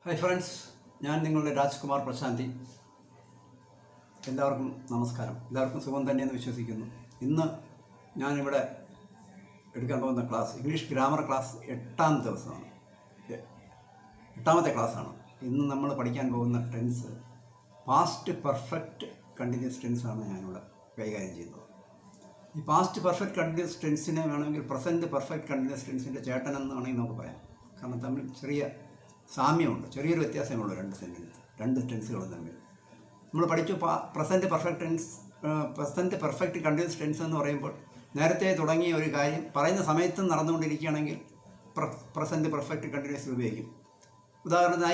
Hi friends, ഞാൻ നിങ്ങളുടെ രാജ്കുമാർ പ്രശാന്തി. എല്ലാവർക്കും നമസ്കാരം. എല്ലാവർക്കും സുഖം തന്നെയെന്ന് വിശ്വസിക്കുന്നു. ഇന്ന് ഞാനിവിടെ എടുക്കാൻ പോകുന്ന ക്ലാസ് ഇംഗ്ലീഷ് ഗ്രാമർ ക്ലാസ് 8ാം ദിവസമാണ്, 8ാമത്തെ ക്ലാസ്സാണ്. ഇന്ന് നമ്മൾ പഠിക്കാൻ പോകുന്ന ടെൻസ് പാസ്റ്റ് പെർഫെക്റ്റ് കണ്ടിന്യൂസ് ടെൻസാണ് ഞാനിവിടെ കൈകാര്യം ചെയ്യുന്നത്. ഈ പാസ്റ്റ് പെർഫെക്റ്റ് കണ്ടിന്യൂസ് ടെൻസിനെ വേണമെങ്കിൽ പ്രസൻറ്റ് പെർഫെക്റ്റ് കണ്ടിന്യൂസ് ടെൻസിൻ്റെ ചേട്ടനെന്ന് വേണമെങ്കിൽ നമുക്ക് പറയാം. കാരണം തമ്മിൽ ചെറിയ സാമ്യമുണ്ട്, ചെറിയൊരു വ്യത്യാസമുള്ളൂ രണ്ട് ടെൻസുകളും തമ്മിൽ. നമ്മൾ പഠിച്ചു പ്രസൻറ്റ് പെർഫെക്റ്റ് കണ്ടിന്യൂസ് ടെൻസ് എന്ന് പറയുമ്പോൾ നേരത്തെ തുടങ്ങിയ ഒരു കാര്യം പറയുന്ന സമയത്തും നടന്നുകൊണ്ടിരിക്കുകയാണെങ്കിൽ പ്രസൻറ്റ് പെർഫെക്റ്റ് കണ്ടിന്യൂസ് ഉപയോഗിക്കും. ഉദാഹരണത്തിന്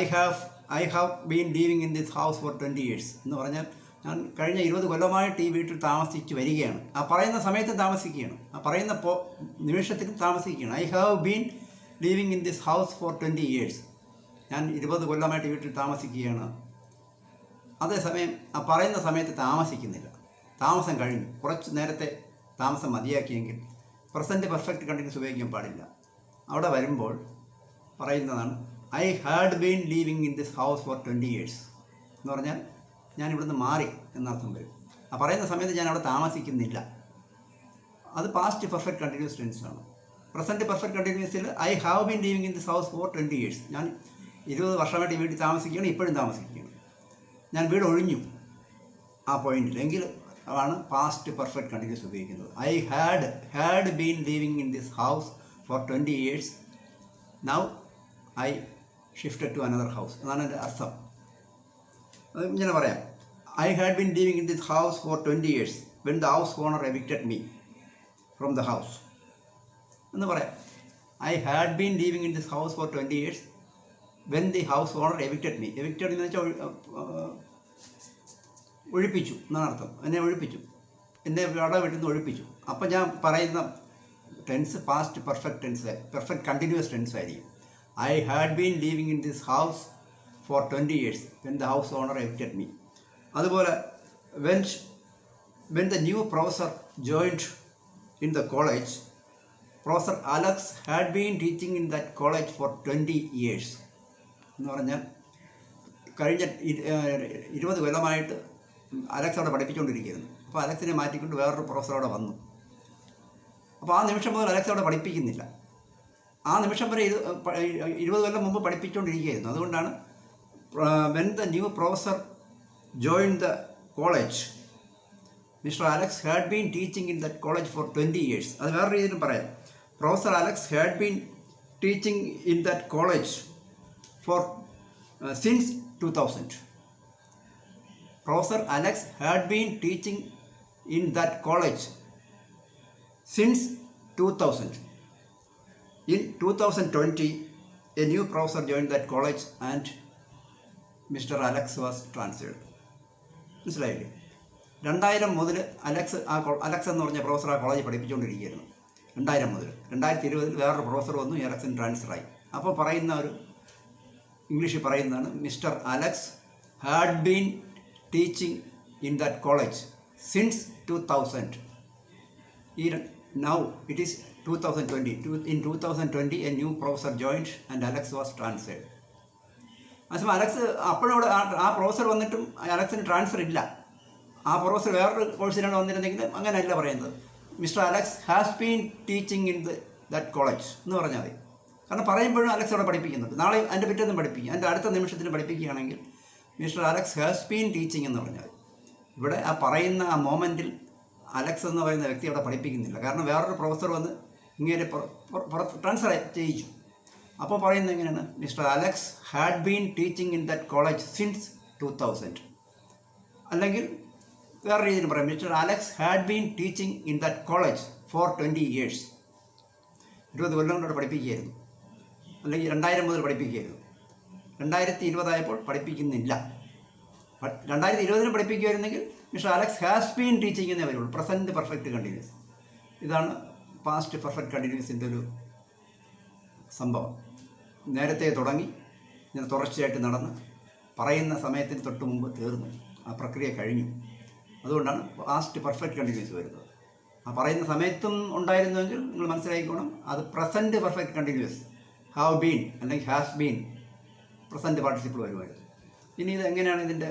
I have been living in this house for 20 years എന്ന് പറഞ്ഞാൽ ഞാൻ കഴിഞ്ഞ 20 കൊല്ലമായിട്ട് ഈ വീട്ടിൽ താമസിച്ച് വരികയാണ്. ആ പറയുന്ന സമയത്തും താമസിക്കുകയാണ്, ആ പറയുന്ന നിമിഷത്തിലും താമസിക്കുകയാണ്. I have been living in this house for 20 years. ഞാൻ 20 കൊല്ലമായിട്ട് വീട്ടിൽ താമസിക്കുകയാണ്. അതേസമയം ആ പറയുന്ന സമയത്ത് താമസിക്കുന്നില്ല, താമസം കഴിഞ്ഞു, കുറച്ച് നേരത്തെ താമസം മതിയാക്കിയെങ്കിൽ പ്രസൻറ്റ് പെർഫെക്റ്റ് കണ്ടിന്യൂസ് ഉപയോഗിക്കാൻ പാടില്ല. അവിടെ വരുമ്പോൾ പറയുന്നതാണ് I had been living in this house for 20 years എന്ന് പറഞ്ഞാൽ ഞാൻ ഇവിടുന്ന് മാറി എന്നർത്ഥം വരും. ആ പറയുന്ന സമയത്ത് ഞാൻ അവിടെ താമസിക്കുന്നില്ല. അത് പാസ്റ്റ് പെർഫെക്റ്റ് കണ്ടിന്യൂസ് ടെൻസ് ആണ്. പ്രസൻറ്റ് പെർഫെക്റ്റ് കണ്ടിന്യൂസിൽ I have been living in this house for 20 years. ഞാൻ 20 വർഷമായിട്ട് വീട്ടിൽ താമസിക്കുകയാണ്, ഇപ്പോഴും താമസിക്കുകയാണ്. ഞാൻ വീട് ഒഴിഞ്ഞു ആ പോയിന്റിൽ എങ്കിൽ ആണ് പാസ്റ്റ് പെർഫെക്റ്റ് കണ്ടിന്യൂസ് ഉപയോഗിക്കുന്നത്. I had been living in this house for 20 years. Now I shifted to another house എന്നാണ് എൻ്റെ അർത്ഥം. അത് ഇങ്ങനെ പറയാം, I had been living in this house for 20 years when the house owner evicted me from the house എന്ന് പറയാം. I had been living in this house for 20 years when the house owner evicted me. Evicted എന്ന് വെച്ചാൽ ഒഴിപ്പിച്ചു എന്നാണ് അർത്ഥം. എന്നെ ഒഴിപ്പിച്ചു, എന്നെ അവിടെ വീട്ടിൽ നിന്ന് ഒഴിപ്പിച്ചു. അപ്പം ഞാൻ പറയുന്ന tense past perfect continuous tense ആയിരിക്കും. I had been living in this house for 20 years when the house owner evicted me. അതുപോലെ when the new professor joined in the college, professor Alex had been teaching in that college for 20 years എന്ന് പറഞ്ഞാൽ കഴിഞ്ഞ 20 കൊല്ലമായിട്ട് Alex അവിടെ പഠിപ്പിച്ചുകൊണ്ടിരിക്കുകയായിരുന്നു. അപ്പോൾ അലക്സിനെ മാറ്റിക്കൊണ്ട് വേറൊരു professor അവിടെ വന്നു. അപ്പോൾ ആ നിമിഷം മുതൽ അലക്സ് അവിടെ പഠിപ്പിക്കുന്നില്ല. ആ നിമിഷം വരെ 20 കൊല്ലം മുമ്പ് പഠിപ്പിച്ചുകൊണ്ടിരിക്കുകയായിരുന്നു. അതുകൊണ്ടാണ് when the new professor join the college, mister Alex had been teaching in that college for 20 years. അത് വേറെ രീതിയിലും പറയാം. Professor Alex had been teaching in that college for since 2000. Professor Alex had been teaching in that college since 2000. In 2020, a new professor joined that college and Mr. Alex was transferred. മനസ്സിലായില്ലേ? 2000 മുതൽ Alex എന്ന് പറഞ്ഞ professor ആ കോളേജിൽ പഠിപ്പിച്ചുകൊണ്ടിരിക്കുകയായിരുന്നു. 2000 മുതൽ 2020 വേറൊരു professor വന്നു, ഈ അലക്സിന് ട്രാൻസ്ഫറായി. അപ്പോൾ പറയുന്ന ഒരു ഇംഗ്ലീഷിൽ പറയുന്നതാണ് mister Alex had been teaching in that college since 2000. Now it is 2020. In 2020 A new professor joined and Alex was transferred. അതേസമയം അലക്സ് അപ്പോഴവിടെ ആ പ്രൊഫസർ വന്നിട്ടും അലക്സിന് ട്രാൻസ്ഫർ ഇല്ല. ആ പ്രൊഫസർ വേറൊരു കോഴ്സിനാണ് വന്നിരുന്നെങ്കിലും അങ്ങനെയല്ല പറയുന്നത്. Mister Alex has been teaching in that college എന്ന് പറഞ്ഞാൽ മതി. കാരണം പറയുമ്പോഴും അലക്സ് അവിടെ പഠിപ്പിക്കുന്നുണ്ട്, നാളെ എൻ്റെ പിറ്റേന്നും പഠിപ്പിക്കും, എൻ്റെ അടുത്ത നിമിഷത്തിന് പഠിപ്പിക്കുകയാണെങ്കിൽ mister Alex has been teaching എന്ന് പറഞ്ഞാൽ ഇവിടെ ആ പറയുന്ന ആ മൊമെൻറ്റിൽ അലക്സ് എന്ന് പറയുന്ന വ്യക്തി അവിടെ പഠിപ്പിക്കുന്നില്ല. കാരണം വേറൊരു പ്രൊഫസർ വന്ന് ഇങ്ങനെ ട്രാൻസ്ഫർ ചെയ്യിച്ചു. അപ്പോൾ പറയുന്നത് എങ്ങനെയാണ്? Mister Alex had been teaching in that college since 2000. അല്ലെങ്കിൽ വേറെ രീതിയിൽ പറയാം, mister Alex had been teaching in that college for 20 years. 20 കൊല്ലം കൊണ്ട് പഠിപ്പിക്കുകയായിരുന്നു, അല്ലെങ്കിൽ 2000 മുതൽ പഠിപ്പിക്കുകയായിരുന്നു. 2020 ആയപ്പോൾ പഠിപ്പിക്കുന്നില്ല. 2020 പഠിപ്പിക്കുമായിരുന്നെങ്കിൽ mister Alex has been teaching എന്നേ വരുള്ളൂ. Present perfect continuous. ഇതാണ് പാസ്റ്റ് പെർഫെക്റ്റ് കണ്ടിന്യൂസിൻ്റെ ഒരു സംഭവം. നേരത്തെ തുടങ്ങി ഇങ്ങനെ തുടർച്ചയായിട്ട് നടന്ന് പറയുന്ന സമയത്തിന് തൊട്ട് മുമ്പ് തീർന്നു, ആ പ്രക്രിയ കഴിഞ്ഞു. അതുകൊണ്ടാണ് പാസ്റ്റ് പെർഫെക്റ്റ് കണ്ടിന്യൂസ് വരുന്നത്. ആ പറയുന്ന സമയത്തും ഉണ്ടായിരുന്നുവെങ്കിൽ നിങ്ങൾ മനസ്സിലാക്കിക്കോണം, അത് present perfect continuous have been അല്ലെങ്കിൽ ഹാസ് ബീൻ പ്രസൻറ്റ് പാർട്ടിസിപ്പിൾ വരുമായിരുന്നു. ഇനി ഇത് എങ്ങനെയാണ് ഇതിൻ്റെ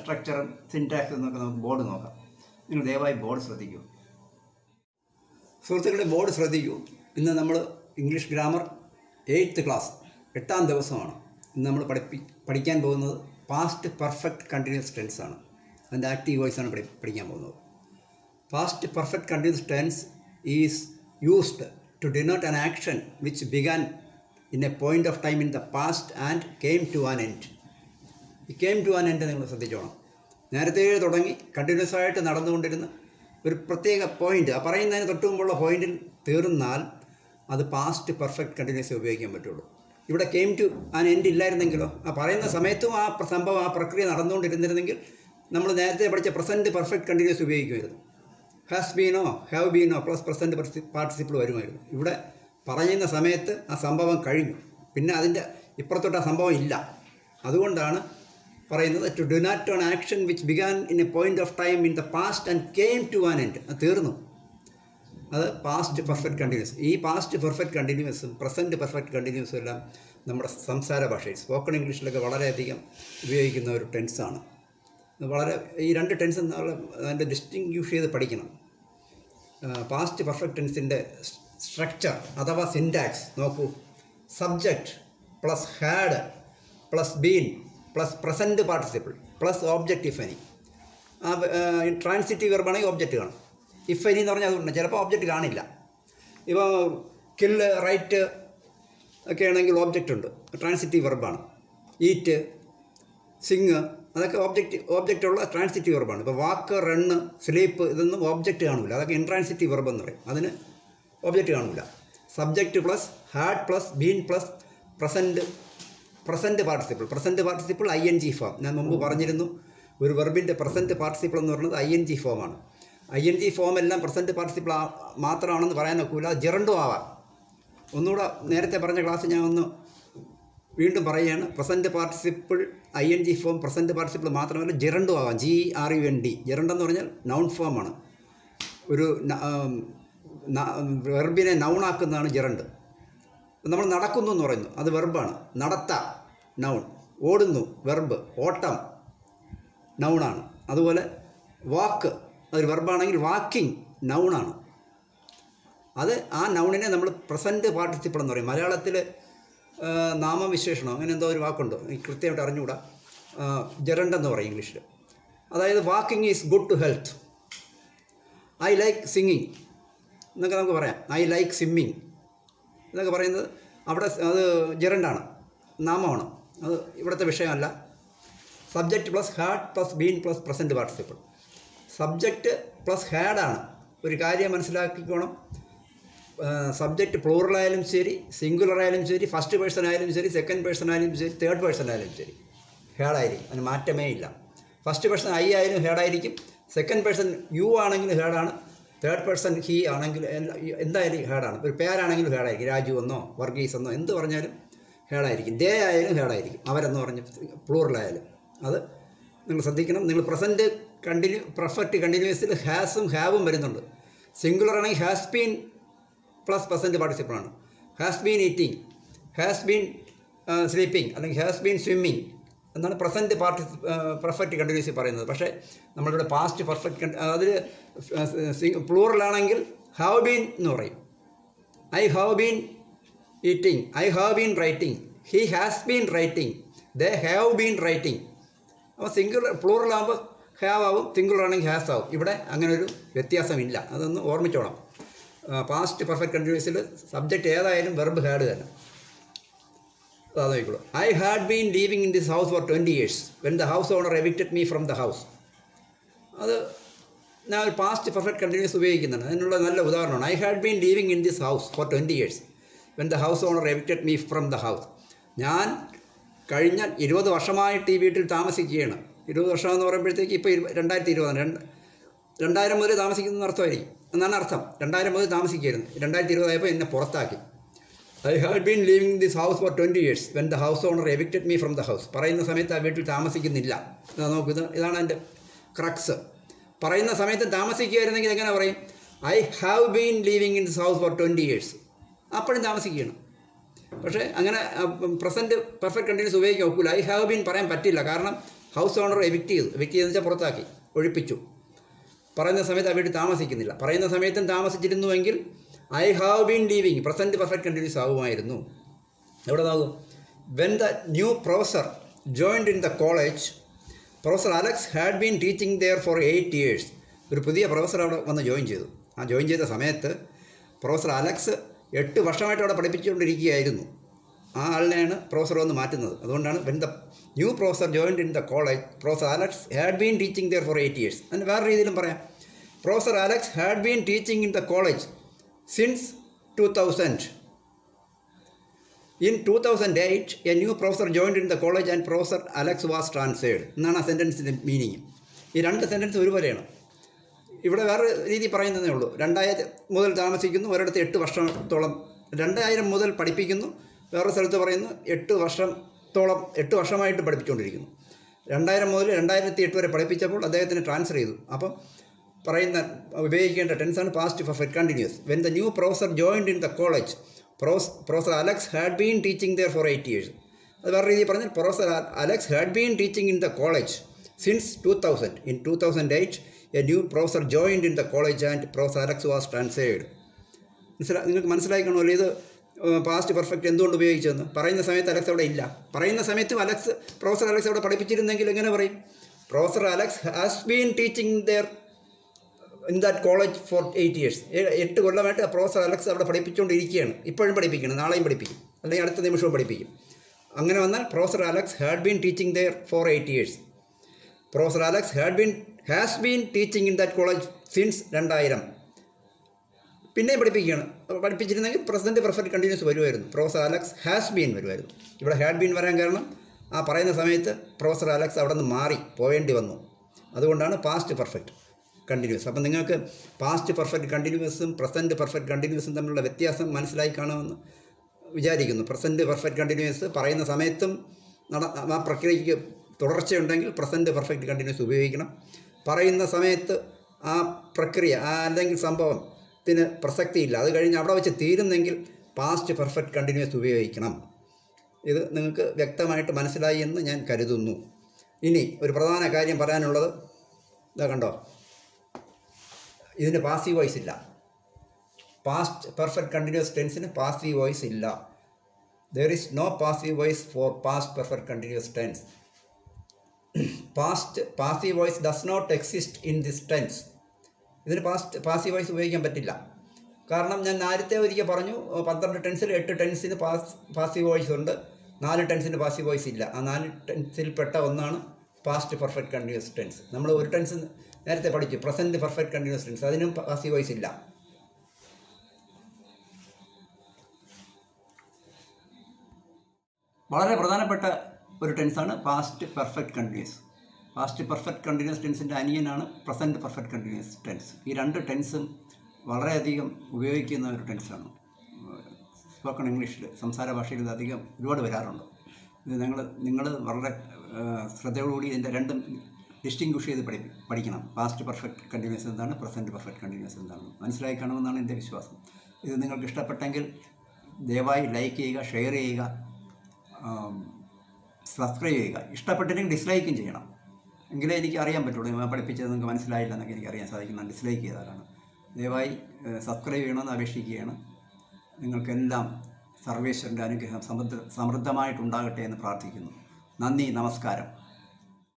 സ്ട്രക്ചറും സിൻടാക്സും എന്നൊക്കെ നമുക്ക് ബോർഡ് നോക്കാം. നിങ്ങൾ ദയവായി ബോർഡ് ശ്രദ്ധിക്കൂ. സുഹൃത്തുക്കളെ, ബോർഡ് ശ്രദ്ധിക്കൂ. ഇന്ന് നമ്മൾ ഇംഗ്ലീഷ് ഗ്രാമർ 8th ക്ലാസ് 8ാം ദിവസമാണ്. ഇന്ന് നമ്മൾ പഠിക്കാൻ പോകുന്നത് പാസ്റ്റ് പെർഫെക്റ്റ് കണ്ടിന്യൂസ് ടെൻസ് ആണ്. അതിൻ്റെ ആക്റ്റീവ് വോയിസ് ആണ് പഠിക്കാൻ പോകുന്നത്. Past perfect continuous tense is used to denote an action which began in a point of time in the past and came to an end. ഈ came to an end നിങ്ങൾ ശ്രദ്ധിച്ചോണം. നേരത്തെ തുടങ്ങി continuous ആയിട്ട് നടന്നുകൊണ്ടിരുന്ന ഒരു പ്രത്യേക പോയിൻ്റ്, ആ പറയുന്നതിന് തൊട്ട് മുമ്പുള്ള പോയിന്റിൽ തീർന്നാൽ അത് പാസ്റ്റ് പെർഫെക്റ്റ് കണ്ടിന്യൂസ് ഉപയോഗിക്കാൻ പറ്റുള്ളൂ. ഇവിടെ കെയിം ടു ആൻ എൻഡ് ഇല്ലായിരുന്നെങ്കിലോ, ആ പറയുന്ന സമയത്തും ആ സംഭവം, ആ പ്രക്രിയ നടന്നുകൊണ്ടിരുന്നിരുന്നെങ്കിൽ നമ്മൾ നേരത്തെ പഠിച്ച പ്രസൻറ്റ് പെർഫെക്റ്റ് കണ്ടിന്യൂസ് ഉപയോഗിക്കുമായിരുന്നു. ഹാസ് ബീനോ ഹാവ് ബീനോ പ്ലസ് പ്രസൻറ്റ് പാർട്ടിസിപ്പിൾ വരുമായിരുന്നു. ഇവിടെ പറയുന്ന സമയത്ത് ആ സംഭവം കഴിഞ്ഞു, പിന്നെ അതിൻ്റെ ഇപ്പുറത്തോട്ട് ആ സംഭവം ഇല്ല. അതുകൊണ്ടാണ് പറയുന്നത് to denote an action which began in a point of time in the past and came to an end. അത് തീർന്നു. അത് പാസ്റ്റ് പെർഫെക്റ്റ് കണ്ടിന്യൂസ്. ഈ പാസ്റ്റ് പെർഫെക്റ്റ് കണ്ടിന്യൂസും പ്രസൻറ്റ് പെർഫെക്റ്റ് കണ്ടിന്യൂസും എല്ലാം നമ്മുടെ സംസാര ഭാഷയിൽ, സ്പോക്കൺ ഇംഗ്ലീഷിലൊക്കെ വളരെയധികം ഉപയോഗിക്കുന്ന ഒരു ടെൻസാണ്. ഈ രണ്ട് ടെൻസ് അതിൻ്റെ ഡിസ്റ്റിങ്ക്യൂഷ് ചെയ്ത് പഠിക്കണം. പാസ്റ്റ് പെർഫെക്റ്റ് ടെൻസിൻ്റെ സ്ട്രക്ചർ അഥവാ സിൻടാക്സ് നോക്കൂ. Subject plus had plus been plus present participle plus object if any. Transitive വെർബാണെങ്കിൽ ഓബ്ജക്റ്റ് കാണും. ഇഫ് എനി എന്ന് പറഞ്ഞാൽ അതുകൊണ്ട് ചിലപ്പോൾ ഓബ്ജക്റ്റ് കാണില്ല. ഇപ്പോൾ കില്ല്, റൈറ്റ് ഒക്കെ ആണെങ്കിൽ ഓബ്ജക്റ്റ് ഉണ്ട്, ട്രാൻസിറ്റീവ് വെർബാണ്. ഈറ്റ്, സിങ് അതൊക്കെ ഓബ്ജക്റ്റുള്ള ട്രാൻസിറ്റീവ് വെർബാണ്. ഇപ്പോൾ വാക്ക്, റണ്ണ്, സ്ലീപ്പ് ഇതൊന്നും ഓബ്ജക്റ്റ് കാണില്ല. അതൊക്കെ ഇൻട്രാൻസിറ്റീവ് വെർബ് എന്ന് പറയും. അതിന് ഓബ്ജക്റ്റ് കാണില്ല. Subject plus had plus been plus present participle ING form. ഞാൻ മുമ്പ് പറഞ്ഞിരുന്നു, ഒരു വെർബിൻ്റെ പ്രസൻറ്റ് പാർട്ടിസിപ്പിൾ എന്ന് പറയുന്നത് ING ഫോമാണ്. ING ഫോം എല്ലാം പ്രസൻറ്റ് പാർട്ടിസിപ്പിൾ മാത്രമാണെന്ന് പറയാൻ ഒക്കില്ല, ജെറണ്ടും ആവാം. ഒന്നുകൂടെ നേരത്തെ പറഞ്ഞ ക്ലാസ് ഞാൻ ഒന്ന് വീണ്ടും പറയുകയാണ്. Present participle ING form present participle മാത്രമല്ല, ജെറണ്ടും ആവാം. GRUND. ജെറണ്ടെന്ന് പറഞ്ഞാൽ നൗൺ ഫോമാണ്. ഒരു വെർബിനെ നൗണാക്കുന്നതാണ് ജെറണ്ട്. നമ്മൾ നടക്കുന്നു എന്ന് പറയുന്നു, അത് വെർബാണ്. നടത്ത നൗൺ. ഓടുന്നു വെർബ്. ഓട്ടം നൗണാണ്. അതുപോലെ വാക്ക് അതൊരു വെർബാണെങ്കിൽ വാക്കിംഗ് നൗണാണ്. അത് ആ നൗണിനെ നമ്മൾ പ്രസൻറ്റ് പാർട്ടിസിപ്പിൾ എന്ന് പറയും. മലയാളത്തിൽ നാമവിശേഷണം അങ്ങനെ എന്തോ ഒരു വാക്കുണ്ട്, എനിക്ക് കൃത്യമായിട്ട് അറിഞ്ഞുകൂടാ. ജെറണ്ട് എന്ന് പറയും ഇംഗ്ലീഷിൽ. അതായത് walking is good to health. I like singing എന്നൊക്കെ നമുക്ക് പറയാം. ഐ ലൈക്ക് സ്വിമ്മിങ് എന്നൊക്കെ പറയുന്നത് അവിടെ അത് ജെറണ്ടാണ്, നാമമാണ്. അത് ഇവിടുത്തെ വിഷയമല്ല. Subject plus had plus been plus present participle. Subject plus ഹാഡാണ്. ഒരു കാര്യം മനസ്സിലാക്കിക്കോണം. സബ്ജക്റ്റ് പ്ലൂറലായാലും ശരി, സിംഗുലറായാലും ശരി, ഫസ്റ്റ് പേഴ്സൺ ആയാലും ശരി, സെക്കൻഡ് പേഴ്സൺ ആയാലും ശരി, തേർഡ് പേഴ്സൺ ആയാലും ശരി, ഹേഡായിരിക്കും. അതിന് മാറ്റമേ ഇല്ല. ഫസ്റ്റ് പേഴ്സൺ ഐ ആയാലും ഹേഡായിരിക്കും, സെക്കൻഡ് പേഴ്സൺ യു ആണെങ്കിലും ഹേഡാണ്, തേർഡ് പേഴ്സൺ ഹി ആണെങ്കിൽ എന്തായാലും ഹേഡാണ്. ഒരു പേരാണെങ്കിലും ഹേഡായിരിക്കും. രാജു എന്നോ വർഗീസ് എന്നോ എന്ത് പറഞ്ഞാലും ഹേഡായിരിക്കും. ദേ ആയാലും ഹേഡായിരിക്കും, അവരെന്ന് പറഞ്ഞ് പ്ലൂറലായാലും. അത് നിങ്ങൾ ശ്രദ്ധിക്കണം. നിങ്ങൾ പ്രസൻറ്റ് പെർഫെക്റ്റ് കണ്ടിന്യൂസിൽ ഹാസും ഹാവും വരുന്നുണ്ട്. സിംഗുലർ ആണെങ്കിൽ ഹാസ് ബീൻ പ്ലസ് പ്രസൻറ്റ് പാർട്ടിസിപ്പിളാണ്. Has been eating, has been sleeping, അല്ലെങ്കിൽ ഹാസ് ബീൻ സ്വിമ്മിങ് എന്നാണ് പ്രസൻറ്റ് പെർഫെക്റ്റ് കണ്ടിന്യൂസിൽ പറയുന്നത്. പക്ഷേ നമ്മളിവിടെ പാസ്റ്റ് പെർഫെക്റ്റ് അതിൽ പ്ലൂറലാണെങ്കിൽ ഹാവ് ബീൻ എന്ന് പറയും. I have been eating, I have been writing, he has been writing, they have been writing. അപ്പോൾ പ്ലൂറലാകുമ്പോൾ ഹാവ് ആവും, സിംഗുലർ ആണെങ്കിൽ ഹാസ് ആവും. ഇവിടെ അങ്ങനെ ഒരു വ്യത്യാസമില്ല. അതൊന്ന് ഓർമ്മിച്ചോണം. പാസ്റ്റ് പെർഫെക്റ്റ് കണ്ടിന്യൂസിൽ സബ്ജക്റ്റ് ഏതായാലും വെർബ് ഹാഡ് തന്നെ. അതായിക്കോളൂ. I had been living in this house for 20 years when the house owner evicted me from the house. അത് ഞാൻ ഒരു പാസ്റ്റ് പെർഫെക്റ്റ് കണ്ടിന്യൂസ് ഉപയോഗിക്കുന്നതാണ്. അതിനുള്ള നല്ല ഉദാഹരണമാണ്. I had been living in this house for 20 years when the house owner evicted me from the house. ഞാൻ കഴിഞ്ഞ 20 വർഷമായിട്ട് ഈ വീട്ടിൽ താമസിക്കുകയാണ്. 20 വർഷമെന്ന് പറയുമ്പോഴത്തേക്ക് ഇപ്പോൾ 2020 2000 മുതൽ താമസിക്കുന്ന അർത്ഥമായിരിക്കും എന്നാണ് അർത്ഥം. 2000 മുതൽ താമസിക്കുകയായിരുന്നു. 2020 ആയപ്പോൾ എന്നെ പുറത്താക്കി. I had been living this house for 20 years when the house owner evicted me from the house. പറയുന്ന സമയത്ത് ആ വീട്ടിൽ താമസിക്കുന്നില്ല. നോക്കുക, ഇതാണ് എൻ്റെ ക്രക്സ്. പറയുന്ന സമയത്ത് താമസിക്കുകയായിരുന്നെങ്കിൽ എങ്ങനെ പറയും? I have been living in this house for 20 years. അപ്പോഴും താമസിക്കുകയാണ്. പക്ഷേ അങ്ങനെ പ്രസൻറ്റ് പെർഫെക്റ്റ് കണ്ടിന്യൂസ് ഉപയോഗിക്കാൻ ഒക്കില്ല. ഐ ഹാവ് ബീൻ പറയാൻ പറ്റില്ല. കാരണം ഹൗസ് ഓണർ എവിക്റ്റ് ചെയ്തെന്ന് വെച്ചാൽ പുറത്താക്കി, ഒഴിപ്പിച്ചു. പറയുന്ന സമയത്ത് ആ വീട്ടിൽ താമസിക്കുന്നില്ല. പറയുന്ന സമയത്തും താമസിച്ചിരുന്നുവെങ്കിൽ I have been living present perfect continuous ആകുമായിരുന്നു. എവിടെ നിന്നാകും? When the new professor joined in the college, professor Alex had been teaching there for 8 years. ഒരു പുതിയ പ്രൊഫസർ അവിടെ വന്ന് ജോയിൻ ചെയ്തു. ആ ജോയിൻ ചെയ്ത സമയത്ത് പ്രൊഫസർ അലക്സ് 8 വർഷമായിട്ട് അവിടെ പഠിപ്പിച്ചുകൊണ്ടിരിക്കുകയായിരുന്നു. ആ ആളിനെയാണ് പ്രൊഫസർ വന്ന് മാറ്റുന്നത്. അതുകൊണ്ടാണ് when the new professor joined in the college, professor Alex had been teaching there for 8 years. അതിന് വേറെ രീതിയിലും പറയാം. Professor Alex had been teaching in the college since 2000. In 2008, a new professor joined in the college and Professor Alex was transferred. എന്നാണ് ആ സെൻറ്റൻസിൻ്റെ meaning. ഈ രണ്ട് sentence ഒരുപോലെയാണ്. ഇവിടെ വേറെ രീതി പറയുന്നതേ ഉള്ളൂ. 2000 മുതൽ താമസിക്കുന്നു, ഒരിടത്ത് 8 വർഷത്തോളം. 2000 മുതൽ പഠിപ്പിക്കുന്നു, വേറെ സ്ഥലത്ത് പറയുന്നു 8 വർഷമായിട്ട് പഠിപ്പിച്ചുകൊണ്ടിരിക്കുന്നു. 2000 മുതൽ 2008 വരെ പഠിപ്പിച്ചപ്പോൾ അദ്ദേഹത്തിന് ട്രാൻസ്ഫർ ചെയ്തു. അപ്പം പറയുന്ന ഉപയോഗിക്കേണ്ട ടെൻസാണ് past perfect continuous. When the new professor joined in the college, professor Alex had been teaching there for 8 years. അത് വേറെ രീതിയിൽ പറഞ്ഞാൽ professor Alex had been teaching in the college since 2000. In 2008 a new professor joined in the college and professor Alex was transferred. നിങ്ങൾക്ക് മനസ്സിലായി കാണുമല്ലോ ഇത് past perfect എന്തുകൊണ്ട് ഉപയോഗിച്ചതെന്ന്. പറയുന്ന സമയത്ത് അലക്സ് അവിടെ ഇല്ല. പറയുന്ന സമയത്തും പ്രൊഫസർ അലക്സ് അവിടെ പഠിപ്പിച്ചിരുന്നെങ്കിൽ എങ്ങനെ പറയും? Professor Alex has been teaching there in that college for 8 years. 8 കൊല്ലമായിട്ട് പ്രൊഫസർ അലക്സ് അവിടെ പഠിപ്പിച്ചുകൊണ്ടിരിക്കുകയാണ്. ഇപ്പോഴും പഠിപ്പിക്കണം, നാളെയും പഠിപ്പിക്കും, അല്ലെങ്കിൽ അടുത്ത നിമിഷവും പഠിപ്പിക്കും. അങ്ങനെ വന്നാൽ professor Alex had been teaching there for 8 years. Professor Alex has been teaching in that college since 2000. പിന്നെയും പഠിപ്പിക്കുകയാണ്. പഠിപ്പിച്ചിരുന്നെങ്കിൽ പ്രസൻറ്റ് പെർഫെക്റ്റ് കണ്ടിന്യൂസ് വരുമായിരുന്നു. പ്രൊഫസർ അലക്സ് ഹാസ് ബീൻ വരുമായിരുന്നു. ഇവിടെ ഹാഡ് ബീൻ വരാൻ കാരണം ആ പറയുന്ന സമയത്ത് പ്രൊഫസർ അലക്സ് അവിടെ നിന്ന് മാറി പോവേണ്ടി വന്നു. അതുകൊണ്ടാണ് പാസ്റ്റ് പെർഫെക്റ്റ് കണ്ടിന്യൂസ്. അപ്പം നിങ്ങൾക്ക് പാസ്റ്റ് പെർഫെക്റ്റ് കണ്ടിന്യൂസും പ്രസൻറ്റ് പെർഫെക്റ്റ് കണ്ടിന്യൂസും തമ്മിലുള്ള വ്യത്യാസം മനസ്സിലായി കാണുമെന്ന് വിചാരിക്കുന്നു. പ്രസൻറ്റ് പെർഫെക്റ്റ് കണ്ടിന്യൂസ് പറയുന്ന സമയത്തും ആ പ്രക്രിയയ്ക്ക് തുടർച്ചയുണ്ടെങ്കിൽ പ്രസൻറ്റ് പെർഫെക്റ്റ് കണ്ടിന്യൂസ് ഉപയോഗിക്കണം. പറയുന്ന സമയത്ത് ആ പ്രക്രിയ അല്ലെങ്കിൽ സംഭവത്തിന് പ്രസക്തിയില്ല, അത് കഴിഞ്ഞ് അവിടെ വെച്ച് തീരുന്നെങ്കിൽ പാസ്റ്റ് പെർഫെക്റ്റ് കണ്ടിന്യൂസ് ഉപയോഗിക്കണം. ഇത് നിങ്ങൾക്ക് വ്യക്തമായിട്ട് മനസ്സിലായി എന്ന് ഞാൻ കരുതുന്നു. ഇനി ഒരു പ്രധാന കാര്യം പറയാനുള്ളത്, ഇതാ കണ്ടോ, ഇതിന് പാസീവ് വോയിസ് ഇല്ല. പാസ്റ്റ് പെർഫെക്റ്റ് കണ്ടിന്യൂസ് ടെൻസിന് പാസീവ് വോയിസ് ഇല്ല. There is no passive voice for past perfect continuous tense. Passive voice does not exist in this tense. ഇതിന് പാസീവ് വോയിസ് ഉപയോഗിക്കാൻ പറ്റില്ല. കാരണം ഞാൻ നേരത്തെ ഒരിക്കൽ പറഞ്ഞു, 12 ടെൻസിൽ 8 ടെൻസിന് പാസീവ് വോയിസ് ഉണ്ട്, 4 ടെൻസിന് പാസീവ് വോയിസ് ഇല്ല. ആ 4 ടെൻസിൽപ്പെട്ട ഒന്നാണ് പാസ്റ്റ് പെർഫെക്റ്റ് കണ്ടിന്യൂസ് ടെൻസ്. നമ്മൾ ഒരു ടെൻസ് നേരത്തെ പഠിച്ചു, പ്രസൻറ്റ് പെർഫെക്റ്റ് കണ്ടിന്യൂസ് ടെൻസ്, അതിനും പാസീവ് വോയിസ് ഇല്ല. വളരെ പ്രധാനപ്പെട്ട ഒരു ടെൻസാണ് past perfect continuous. Past perfect continuous ടെൻസിൻ്റെ അനിയനാണ് പ്രസൻറ്റ് പെർഫെക്റ്റ് കണ്ടിന്യൂസ് ടെൻസ്. ഈ രണ്ട് ടെൻസും വളരെയധികം ഉപയോഗിക്കുന്ന ഒരു ടെൻസാണ്. സ്പോക്കൺ ഇംഗ്ലീഷിൽ, സംസാര ഭാഷയിൽ ഇത് അധികം ഒരുപാട് വരാറുണ്ട്. ഇത് നിങ്ങൾ വളരെ ശ്രദ്ധയോടുകൂടി ഇതിൻ്റെ രണ്ടും ഡിസ്റ്റിങ്വിഷ് ചെയ്ത് പഠിക്കണം. പാസ്റ്റ് പെർഫെക്റ്റ് കണ്ടിന്യൂസ് എന്താണ്, പ്രസൻറ്റ് പെർഫെക്റ്റ് കണ്ടിന്യൂസ് എന്താണ് മനസ്സിലായി കാണുമെന്നാണ് എൻ്റെ വിശ്വാസം. ഇത് നിങ്ങൾക്ക് ഇഷ്ടപ്പെട്ടെങ്കിൽ ദയവായി ലൈക്ക് ചെയ്യുക, ഷെയർ ചെയ്യുക, സബ്സ്ക്രൈബ് ചെയ്യുക. ഇഷ്ടപ്പെട്ടില്ലെങ്കിൽ ഡിസ്ലൈക്കും ചെയ്യണം, എങ്കിലേ എനിക്ക് അറിയാൻ പറ്റുള്ളൂ പഠിപ്പിച്ചത് നിങ്ങൾക്ക് മനസ്സിലായില്ല എന്നൊക്കെ എനിക്ക് അറിയാൻ സാധിക്കുന്ന ഡിസ്ലൈക്ക് ചെയ്താലാണ്. ദയവായി സബ്സ്ക്രൈബ് ചെയ്യണമെന്ന് അപേക്ഷിക്കുകയാണ്. നിങ്ങൾക്കെല്ലാം സർവേശ്വരൻ്റെ അനുഗ്രഹം സമൃദ്ധമായിട്ടുണ്ടാകട്ടെ എന്ന് പ്രാർത്ഥിക്കുന്നു. നന്ദി, നമസ്കാരം.